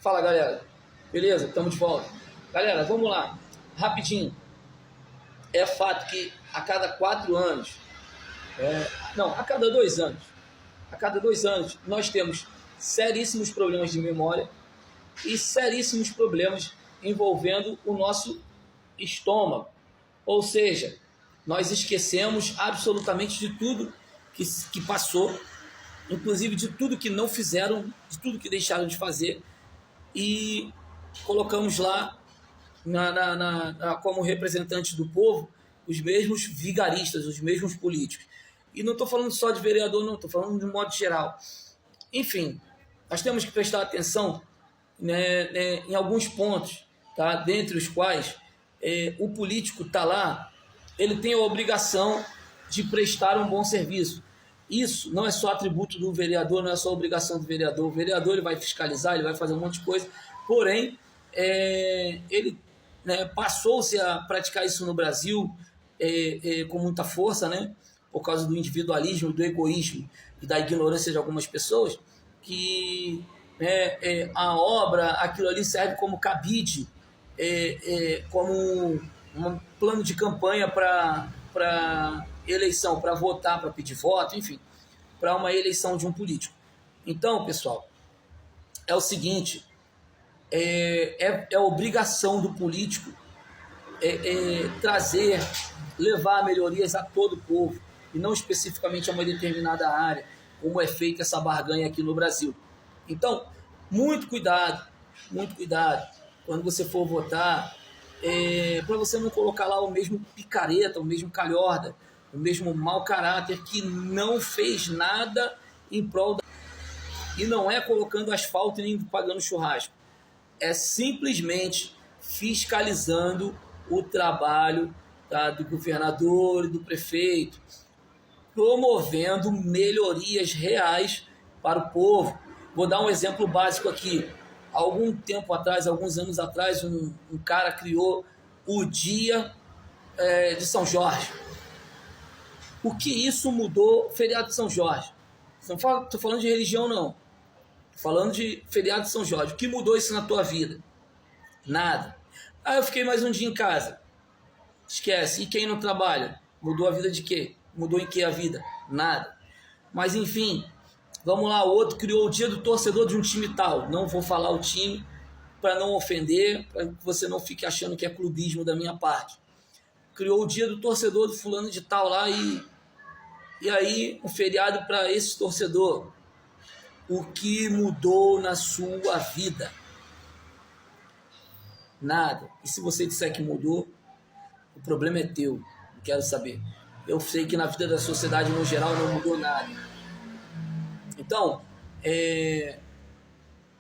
Fala, galera. Beleza? Estamos de volta. Galera, vamos lá. Rapidinho. É fato que a cada 4 anos, a cada 2 anos, nós temos seríssimos problemas de memória e seríssimos problemas envolvendo o nosso estômago. Ou seja, nós esquecemos absolutamente de tudo que passou, inclusive de tudo que não fizeram, de tudo que deixaram de fazer, e colocamos lá como representantes do povo os mesmos vigaristas, os mesmos políticos. E não estou falando só de vereador, não, estou falando de um modo geral. Enfim, nós temos que prestar atenção em alguns pontos, tá? Dentre os quais o político está lá, ele tem a obrigação de prestar um bom serviço. Isso não é só atributo do vereador, não é só obrigação do vereador. O vereador ele vai fiscalizar, ele vai fazer um monte de coisa, porém, ele passou-se a praticar isso no Brasil com muita força, por causa do individualismo, do egoísmo e da ignorância de algumas pessoas, que a obra, aquilo ali serve como cabide, como um plano de campanha para eleição, para votar, para pedir voto, enfim, para uma eleição de um político. Então, pessoal, é o seguinte, é obrigação do político levar melhorias a todo o povo, e não especificamente a uma determinada área, como é feita essa barganha aqui no Brasil. Então, muito cuidado quando você for votar, para você não colocar lá o mesmo picareta, o mesmo calhorda, o mesmo mau caráter que não fez nada em prol da... E não é colocando asfalto nem pagando churrasco, é simplesmente fiscalizando o trabalho, tá, do governador e do prefeito, promovendo melhorias reais para o povo. Vou dar um exemplo básico aqui. Alguns anos atrás, um cara criou o Dia de São Jorge. O que isso mudou? Feriado de São Jorge. Não estou falando de religião, não. Estou falando de feriado de São Jorge. O que mudou isso na tua vida? Nada. Eu fiquei mais um dia em casa. Esquece. E quem não trabalha? Mudou a vida de quê? Mudou em que a vida? Nada. Mas enfim, vamos lá. O outro criou o dia do torcedor de um time tal. Não vou falar o time para não ofender, para que você não fique achando que é clubismo da minha parte. Criou o dia do torcedor do fulano de tal lá e aí um feriado para esse torcedor. O que mudou na sua vida? Nada. E se você disser que mudou, o problema é teu. Não quero saber. Eu sei que na vida da sociedade no geral não mudou nada. Então,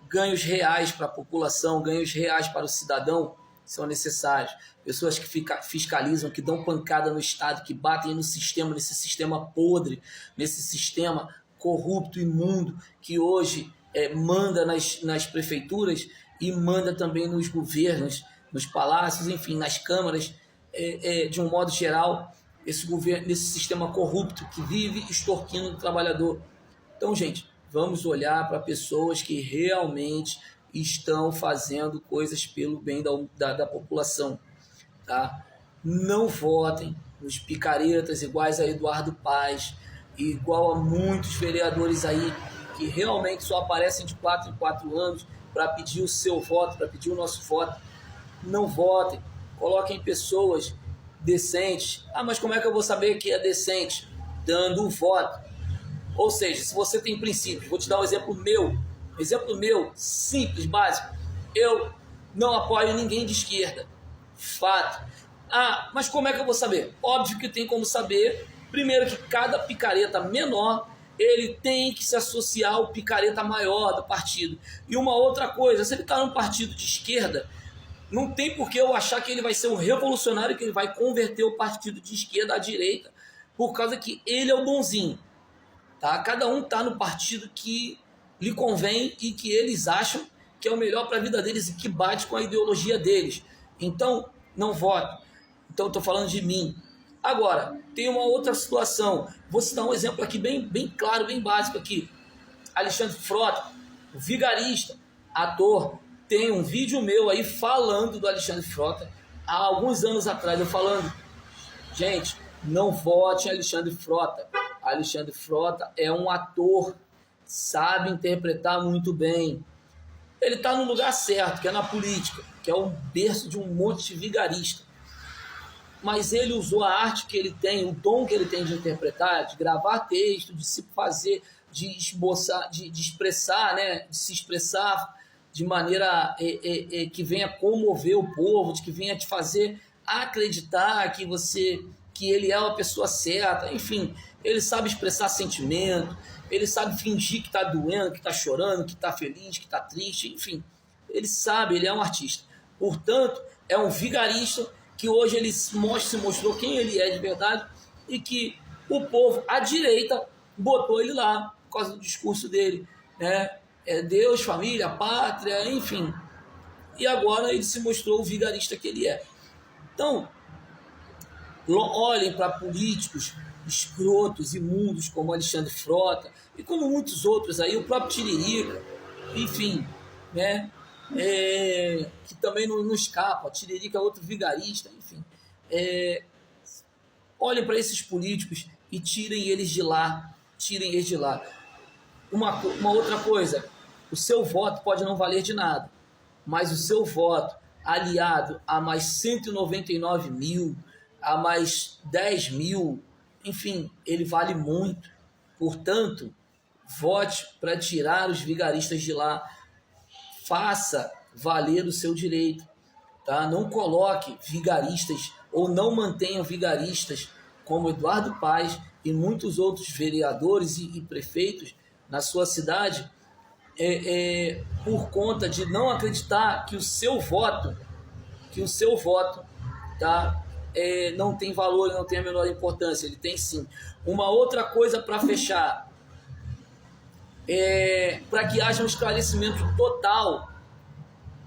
ganhos reais para a população, ganhos reais para o cidadão são necessários. Pessoas que fiscalizam, que dão pancada no Estado, que batem no sistema, nesse sistema podre, nesse sistema corrupto, imundo, que hoje manda nas prefeituras e manda também nos governos, nos palácios, enfim, nas câmaras, de um modo geral, esse sistema corrupto que vive extorquindo o trabalhador. Então, gente, vamos olhar para pessoas que realmente estão fazendo coisas pelo bem da população, tá? Não votem nos picaretas iguais a Eduardo Paes, igual a muitos vereadores aí que realmente só aparecem de 4 em 4 anos para pedir o seu voto, para pedir o nosso voto. Não votem, coloquem pessoas decentes. Mas como é que eu vou saber que é decente? Dando o voto. Ou seja, se você tem princípios, vou te dar um exemplo meu, simples, básico. Eu não apoio ninguém de esquerda. Fato. Mas como é que eu vou saber? Óbvio que tem como saber. Primeiro que cada picareta menor, ele tem que se associar ao picareta maior do partido. E uma outra coisa, se ele está num partido de esquerda, não tem por que eu achar que ele vai ser um revolucionário, que ele vai converter o partido de esquerda à direita, por causa que ele é o bonzinho. Tá? Cada um está no partido que lhe convém e que eles acham que é o melhor para a vida deles e que bate com a ideologia deles. Então, não vote. Então, estou falando de mim. Agora, tem uma outra situação. Vou citar um exemplo aqui bem claro, bem básico aqui. Alexandre Frota, vigarista, ator, tem um vídeo meu aí falando do Alexandre Frota, há alguns anos atrás, eu falando, gente, não vote em Alexandre Frota. Alexandre Frota é um ator, sabe interpretar muito bem. Ele está no lugar certo, que é na política, que é o berço de um monte de vigarista. Mas ele usou a arte que ele tem, o dom que ele tem de interpretar, de gravar texto, de se fazer, de esboçar, de expressar, né, de se expressar de maneira que venha comover o povo, de que venha te fazer acreditar que ele é uma pessoa certa. Enfim, ele sabe expressar sentimento, ele sabe fingir que está doendo, que está chorando, que está feliz, que está triste, enfim. Ele sabe, ele é um artista. Portanto, é um vigarista que hoje ele se mostrou quem ele é de verdade e que o povo, a direita, botou ele lá por causa do discurso dele, né? É Deus, família, pátria, enfim. E agora ele se mostrou o vigarista que ele é. Então, olhem para políticos escrotos, imundos, como Alexandre Frota e como muitos outros aí, o próprio Tiririca, enfim, né? Que também não escapa. Tiririca é outro vigarista, enfim. Olhem para esses políticos e tirem eles de lá. Tirem eles de lá. Uma outra coisa, o seu voto pode não valer de nada, mas o seu voto aliado a mais 199 mil, a mais 10 mil, enfim, ele vale muito. Portanto, vote para tirar os vigaristas de lá. Faça valer o seu direito. Tá? Não coloque vigaristas ou não mantenha vigaristas como Eduardo Paes e muitos outros vereadores e prefeitos na sua cidade por conta de não acreditar que o seu voto tá, não tem valor, não tem a menor importância. Ele tem sim. Uma outra coisa para fechar, para que haja um esclarecimento total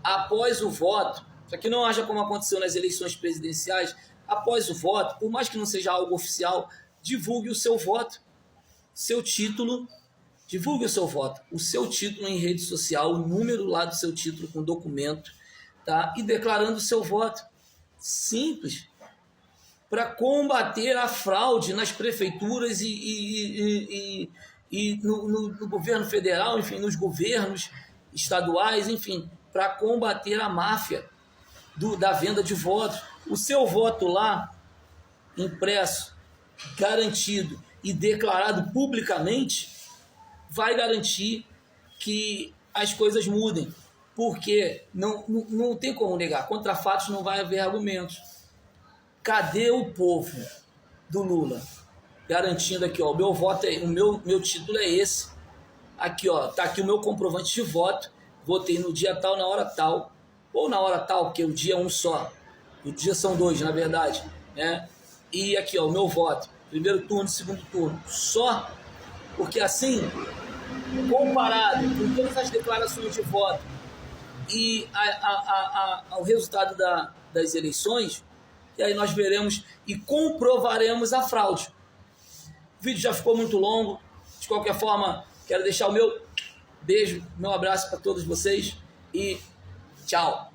após o voto, para que não haja como aconteceu nas eleições presidenciais, após o voto, por mais que não seja algo oficial, divulgue o seu voto, seu título, divulgue o seu voto, o seu título em rede social, o número lá do seu título com documento, tá? E declarando o seu voto. Simples. Para combater a fraude nas prefeituras e no governo federal, enfim, nos governos estaduais, enfim, para combater a máfia da venda de votos. O seu voto lá, impresso, garantido e declarado publicamente, vai garantir que as coisas mudem, porque não tem como negar, contra fatos não vai haver argumentos. Cadê o povo do Lula? Garantindo aqui, ó, o meu voto o meu título é esse, aqui, ó, tá aqui o meu comprovante de voto, votei no dia tal, na hora tal, ou na hora tal, porque o dia é um só, o dia são dois, na verdade, né? E aqui, ó, o meu voto, primeiro turno, segundo turno, só porque assim, comparado com todas as declarações de voto e ao resultado das eleições, e aí nós veremos e comprovaremos a fraude. O vídeo já ficou muito longo, de qualquer forma, quero deixar o meu beijo, meu abraço para todos vocês e tchau!